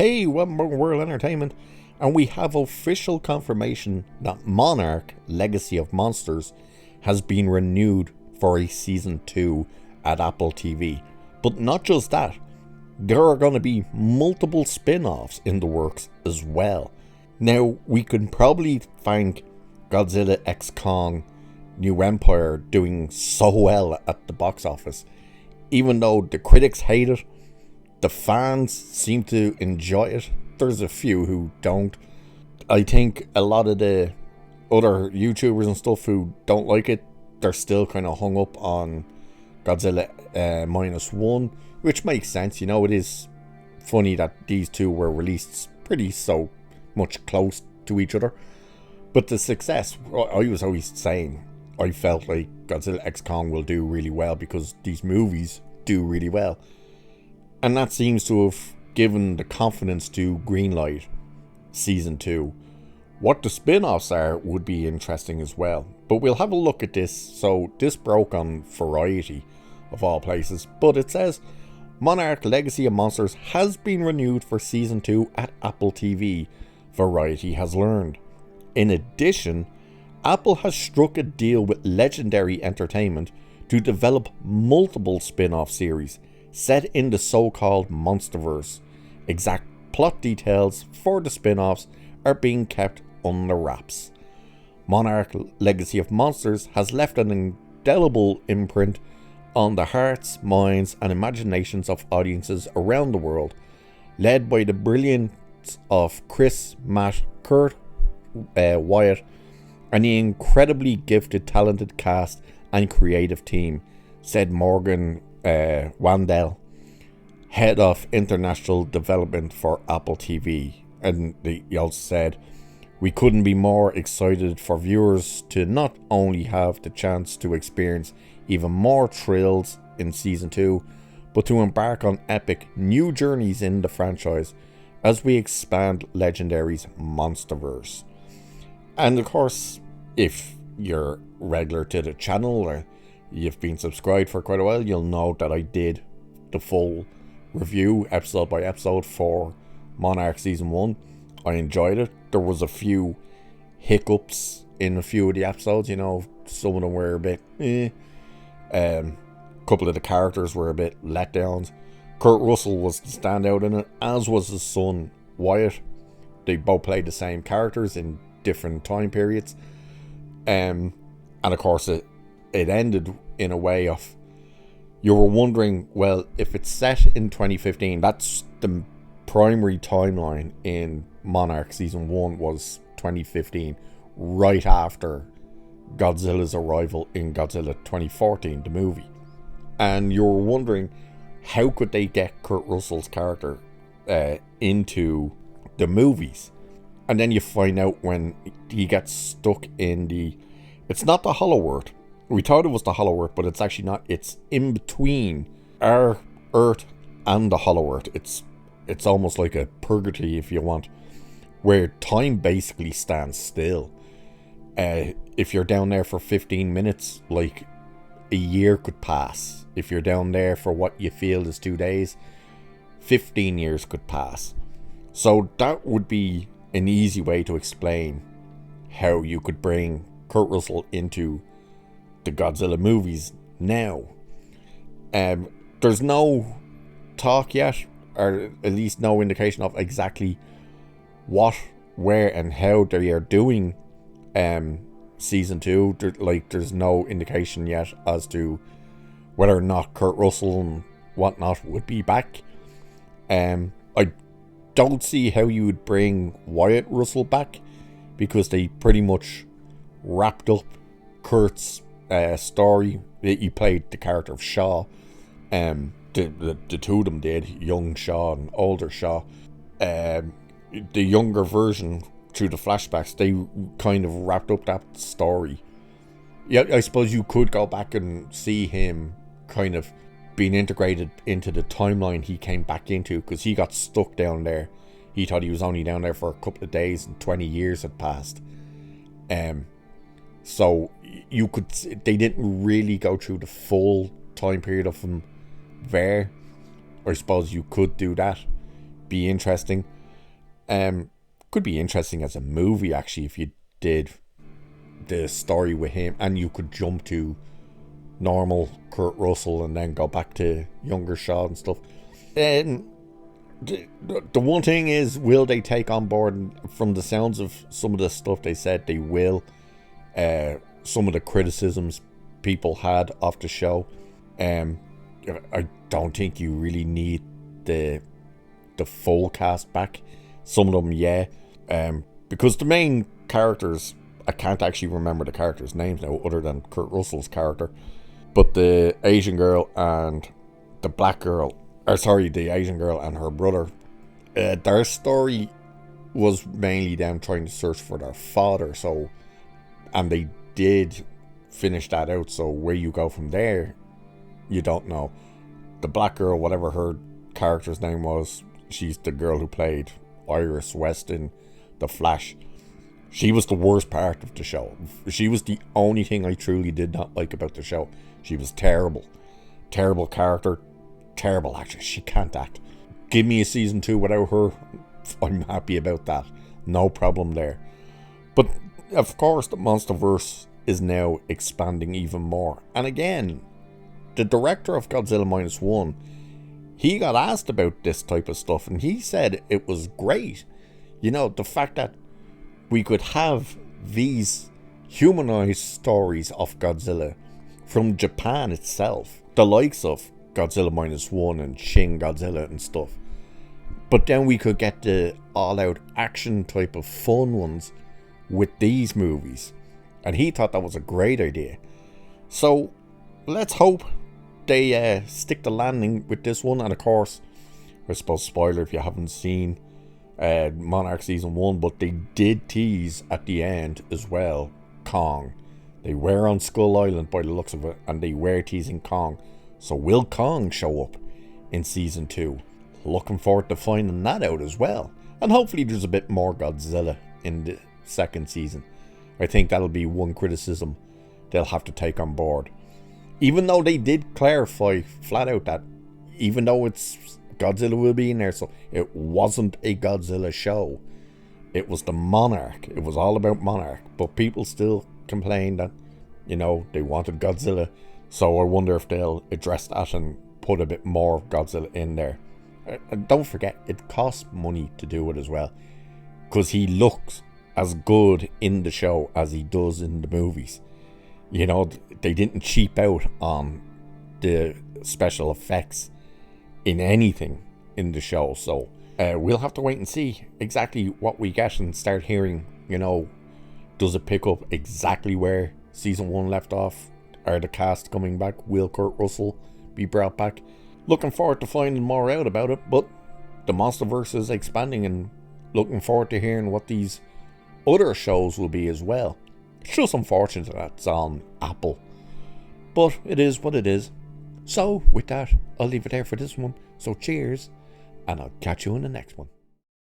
Hey, welcome to World Entertainment, and we have official confirmation that Monarch Legacy of Monsters has been renewed for a season 2 at Apple TV. But not just that, there are going to be multiple spin-offs in the works as well. Now, we can probably thank Godzilla x Kong New Empire doing so well at the box office. Even though the critics hate it, the fans seem to enjoy it. There's a few who don't. I think a lot of the other YouTubers and stuff who don't like it, they're still kind of hung up on Godzilla -1, which makes sense. You know, it is funny that these two were released pretty so much close to each other. But the success, I was always saying, I felt like Godzilla x Kong will do really well because these movies do really well. And that seems to have given the confidence to greenlight season 2. What the spin-offs are would be interesting as well. But we'll have a look at this. So this broke on Variety, of all places. But it says, Monarch Legacy of Monsters has been renewed for season 2 at Apple TV, Variety has learned. In addition, Apple has struck a deal with Legendary Entertainment to develop multiple spin-off series set in the so-called Monsterverse. Exact plot details for the spin-offs are being kept under wraps. Monarch Legacy of Monsters has left an indelible imprint on the hearts, minds and imaginations of audiences around the world, led by the brilliance of Chris, Matt, Kurt, Wyatt and the incredibly gifted, talented cast and creative team, said Morgan Wandel, head of international development for Apple TV. And he also said, we couldn't be more excited for viewers to not only have the chance to experience even more thrills in season 2, but to embark on epic new journeys in the franchise as we expand Legendary's Monsterverse. And of course, if you're regular to the channel or you've been subscribed for quite a while, you'll know that I did the full review episode by episode for Monarch season 1. I enjoyed it. There was a few hiccups in a few of the episodes, you know, some of them were a bit a couple of the characters were a bit letdowns. Kurt Russell was the standout in it, as was his son Wyatt. They both played the same characters in different time periods. And of course it ended in a way of, you were wondering, well, if it's set in 2015, that's the primary timeline in Monarch season 1 was 2015, right after Godzilla's arrival in Godzilla 2014, the movie. And you were wondering, how could they get Kurt Russell's character into the movies? And then you find out when he gets stuck in the, it's not the Hollow Earth. We thought it was the Hollow Earth, but it's actually not. It's in between our Earth and the Hollow Earth. It's almost like a purgatory, if you want, where time basically stands still. If you're down there for 15 minutes, like a year could pass. If you're down there for what you feel is 2 days, 15 years could pass. So that would be an easy way to explain how you could bring Kurt Russell into the Godzilla movies now. There's no talk yet, or at least no indication of exactly what, where and how they are doing season 2. There's no indication yet as to whether or not Kurt Russell and whatnot would be back. I don't see how you would bring Wyatt Russell back, because they pretty much wrapped up Kurt's story. He played the character of Shaw. The two of them did, young Shaw and older Shaw. The younger version, through the flashbacks, they kind of wrapped up that story. Yeah, I suppose you could go back and see him kind of being integrated into the timeline he came back into, because he got stuck down there. He thought he was only down there for a couple of days and 20 years had passed. So you could, they didn't really go through the full time period of him there. I suppose you could do that. be interesting. Could be interesting as a movie, actually, if you did the story with him and you could jump to normal Kurt Russell and then go back to younger Shaw and stuff. And the one thing is, will they take on board, from the sounds of some of the stuff they said, they will, some of the criticisms people had of the show. I don't think you really need the full cast back. Some of them, yeah, because the main characters, I can't actually remember the characters' names now other than Kurt Russell's character, but the Asian girl and the black girl, the Asian girl and her brother, their story was mainly them trying to search for their father, and they did finish that out, so where you go from there, you don't know. The black girl, whatever her character's name was, she's the girl who played Iris West in The Flash. She was the worst part of the show. She was the only thing I truly did not like about the show. She was terrible. Terrible character. Terrible actress. She can't act. Give me a season 2 without her. I'm happy about that. No problem there. But, of course, the Monsterverse is now expanding even more. And again, the director of Godzilla Minus One, he got asked about this type of stuff and he said it was great. You know, the fact that we could have these humanized stories of Godzilla from Japan itself, the likes of Godzilla Minus One and Shin Godzilla and stuff, but then we could get the all-out action type of fun ones with these movies, and he thought that was a great idea. So let's hope they stick the landing with this one. And of course, I suppose spoiler if you haven't seen Monarch season 1, but they did tease at the end as well Kong. They were on Skull Island by the looks of it, and they were teasing Kong. So will Kong show up in season 2? Looking forward to finding that out as well. And hopefully there's a bit more Godzilla in the second season. I think that'll be one criticism they'll have to take on board. Even though they did clarify flat out that even though it's Godzilla will be in there, so it wasn't a Godzilla show. It was the Monarch. It was all about Monarch. But people still complain that, you know, they wanted Godzilla. So I wonder if they'll address that and put a bit more of Godzilla in there. And don't forget, it costs money to do it as well, because he looks as good in the show as he does in the movies. You know, they didn't cheap out on the special effects in anything in the show. So we'll have to wait and see exactly what we get and start hearing, you know, does it pick up exactly where season 1 left off? Are the cast coming back? Will Kurt Russell be brought back? Looking forward to finding more out about it, but the Monsterverse is expanding and looking forward to hearing what these other shows will be as well. It's just unfortunate that it's on Apple, but it is what it is. So with that, I'll leave it there for this one. So cheers, and I'll catch you in the next one.